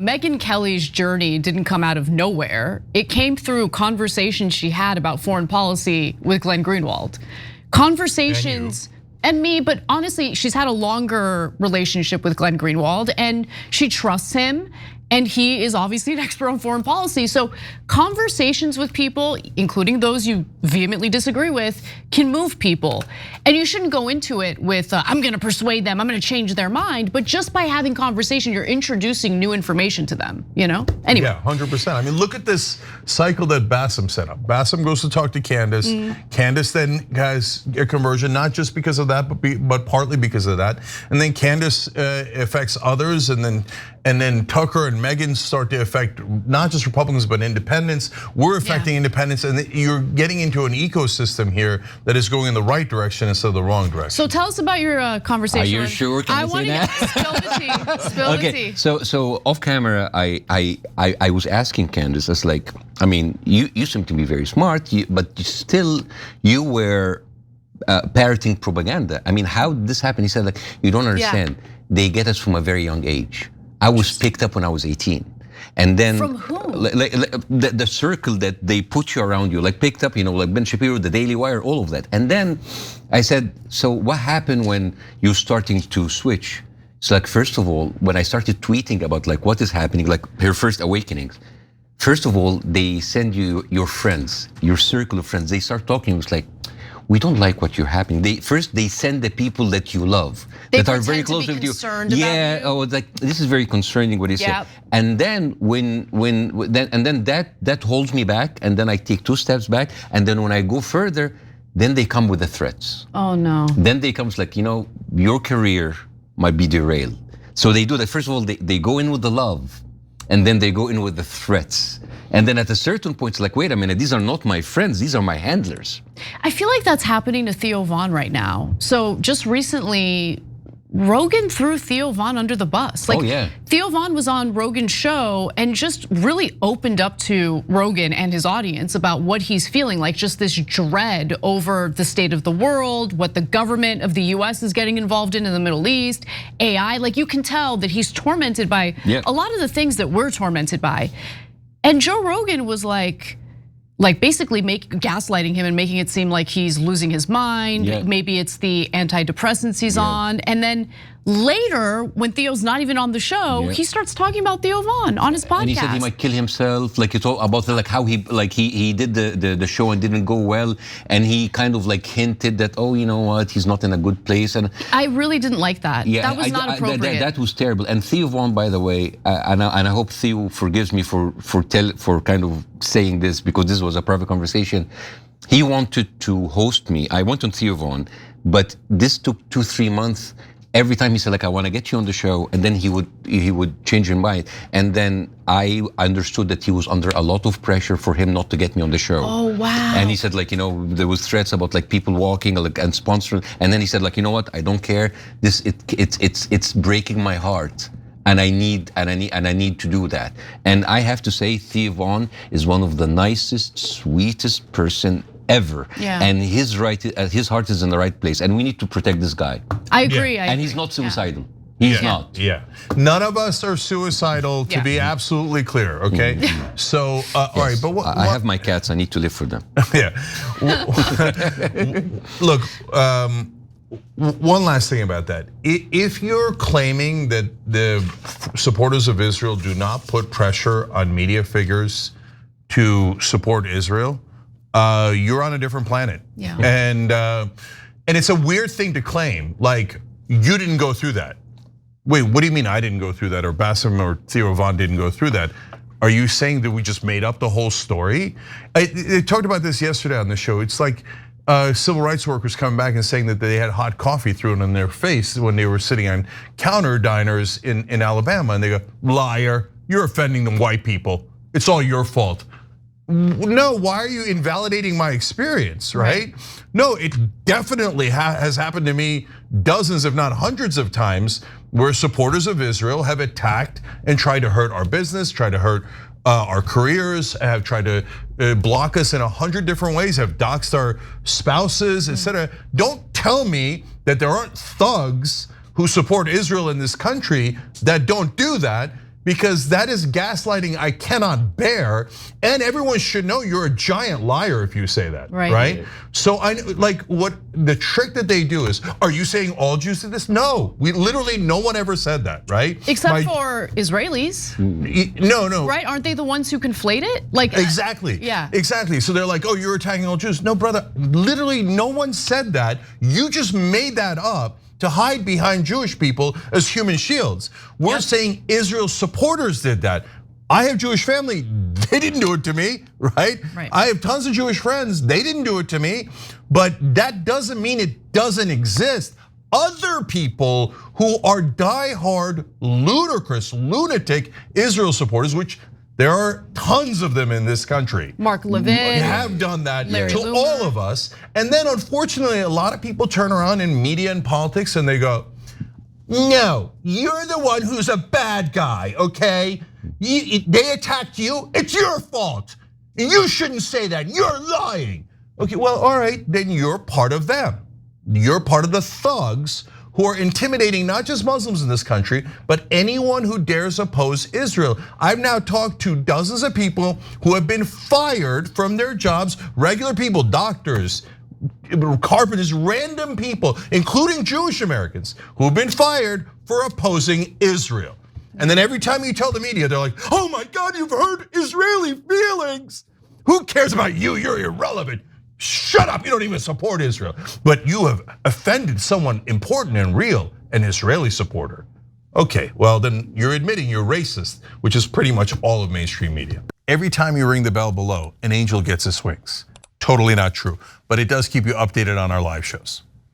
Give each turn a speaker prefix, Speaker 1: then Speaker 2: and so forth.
Speaker 1: Megyn Kelly's journey didn't come out of nowhere. It came through conversations she had about foreign policy with Glenn Greenwald. Conversations and me, but honestly, she's had a longer relationship with Glenn Greenwald and she trusts him. And he is obviously an expert on foreign policy. So conversations with people, including those you vehemently disagree with, can move people. And you shouldn't go into it with, I'm gonna persuade them, I'm gonna change their mind. But just by having conversation, you're introducing new information to them, you know? Anyway.
Speaker 2: Yeah, 100%. I mean, look at this cycle that Bassem set up. Bassem goes to talk to Candace. Candace then has a conversion, not just because of that, but partly because of that. And then Candace affects others, and then Tucker and Megyn start to affect not just Republicans, but independents. We're affecting independents, and you're getting into an ecosystem here that is going in the right direction instead of the wrong direction.
Speaker 1: So tell us about your conversation.
Speaker 3: Are you sure? Can I say that?
Speaker 1: Spill the tea. Spill the tea.
Speaker 3: So off camera, I was asking Candace, I was like, I mean, you seem to be very smart, but you were parroting propaganda. I mean, how did this happen? He said, like, you don't understand. They get us from a very young age. I was picked up when I was 18. And then
Speaker 1: from whom?
Speaker 3: The circle that they put you around you, like picked up, you know, like Ben Shapiro, the Daily Wire, all of that. And then I said, so what happened when you're starting to switch? So like, first of all, when I started tweeting about like what is happening, like her first awakenings, first of all, they send you your friends, your circle of friends. They start talking, it's like, we don't like what you're happening. First they send the people that you love, that are very close with you. Yeah, oh, like this is very concerning what he said. And then then that holds me back, and then I take 2 steps back, and then when I go further, then they come with the threats.
Speaker 1: Oh no.
Speaker 3: Then they comes like, you know, your career might be derailed. So they do that. First of all, they go in with the love, and then they go in with the threats. And then at a certain point, it's like, wait a minute, these are not my friends, these are my handlers.
Speaker 1: I feel like that's happening to Theo Von right now. So just recently, Rogan threw Theo Von under the bus. Like, Theo Von was on Rogan's show and just really opened up to Rogan and his audience about what he's feeling, like just this dread over the state of the world, what the government of the US is getting involved in the Middle East, AI. Like, you can tell that he's tormented by a lot of the things that we're tormented by. And Joe Rogan was like basically gaslighting him and making it seem like he's losing his mind. Maybe it's the antidepressants he's on. And then later, when Theo's not even on the show, he starts talking about Theo Von on his podcast.
Speaker 3: And he said he might kill himself. Like, it's all about like how he did the show and didn't go well, and he kind of like hinted that, oh, you know what, he's not in a good place. And
Speaker 1: I really didn't like that. That was not appropriate.
Speaker 3: That was terrible. And Theo Von, by the way, and I hope Theo forgives me for kind of saying this, because this was a private conversation. He wanted to host me. I went on Theo Von, but this took 2-3 months. Every time he said, like, I want to get you on the show, and then he would change his mind. And then I understood that he was under a lot of pressure for him not to get me on the show.
Speaker 1: Oh, wow.
Speaker 3: And he said, like, you know, there was threats about like people walking and sponsoring. And then he said, like, you know what, I don't care. It's breaking my heart. And I need to do that. And I have to say, Theo Von is one of the nicest, sweetest person ever. And his heart is in the right place, and we need to protect this guy.
Speaker 1: I agree.
Speaker 3: And he's not suicidal. He's not.
Speaker 2: None of us are suicidal, to be absolutely clear, okay? So, all right, but what?
Speaker 3: I have my cats, I need to live for them.
Speaker 2: Look, one last thing about that. If you're claiming that the supporters of Israel do not put pressure on media figures to support Israel, you're on a different planet. And it's a weird thing to claim, like, you didn't go through that. Wait, what do you mean I didn't go through that, or Bassem or Theo Von didn't go through that? Are you saying that we just made up the whole story? I talked about this yesterday on the show. It's like civil rights workers coming back and saying that they had hot coffee thrown in their face when they were sitting on counter diners in Alabama, and they go, liar, you're offending the white people. It's all your fault. No, why are you invalidating my experience, right? No, it definitely has happened to me dozens, if not hundreds of times, where supporters of Israel have attacked and tried to hurt our business, tried to hurt our careers, have tried to block us in 100 different ways, have doxed our spouses, etc. Don't tell me that there aren't thugs who support Israel in this country that don't do that. because that is gaslighting I cannot bear, and everyone should know you're a giant liar if you say that, right? So I like what the trick that they do is, are you saying all Jews did this? No, we literally, no one ever said that, right?
Speaker 1: Except for Israelis.
Speaker 2: No.
Speaker 1: Right, aren't they the ones who conflate it? Like
Speaker 2: exactly,
Speaker 1: yeah.
Speaker 2: Exactly, so they're like, oh, you're attacking all Jews. No, brother, literally no one said that. You just made that up to hide behind Jewish people as human shields. We're saying Israel supporters did that. I have Jewish family, they didn't do it to me, right? I have tons of Jewish friends, they didn't do it to me, but that doesn't mean it doesn't exist. Other people who are diehard, ludicrous, lunatic Israel supporters, which there are tons of them in this country.
Speaker 1: Mark Levin
Speaker 2: have done that
Speaker 1: Larry
Speaker 2: to
Speaker 1: Loomer.
Speaker 2: all of us. And then unfortunately, a lot of people turn around in media and politics and they go, no, you're the one who's a bad guy, okay? They attacked you, it's your fault. You shouldn't say that, you're lying. Okay, well, all right, then you're part of them. You're part of the thugs who are intimidating not just Muslims in this country, but anyone who dares oppose Israel. I've now talked to dozens of people who have been fired from their jobs, regular people, doctors, carpenters, random people, including Jewish Americans, who have been fired for opposing Israel. And then every time you tell the media, they're like, oh my God, you've hurt Israeli feelings. Who cares about you? You're irrelevant. Shut up, you don't even support Israel. But you have offended someone important and real, an Israeli supporter. Okay, well then you're admitting you're racist, which is pretty much all of mainstream media. Every time you ring the bell below, an angel gets his wings. Totally not true, but it does keep you updated on our live shows.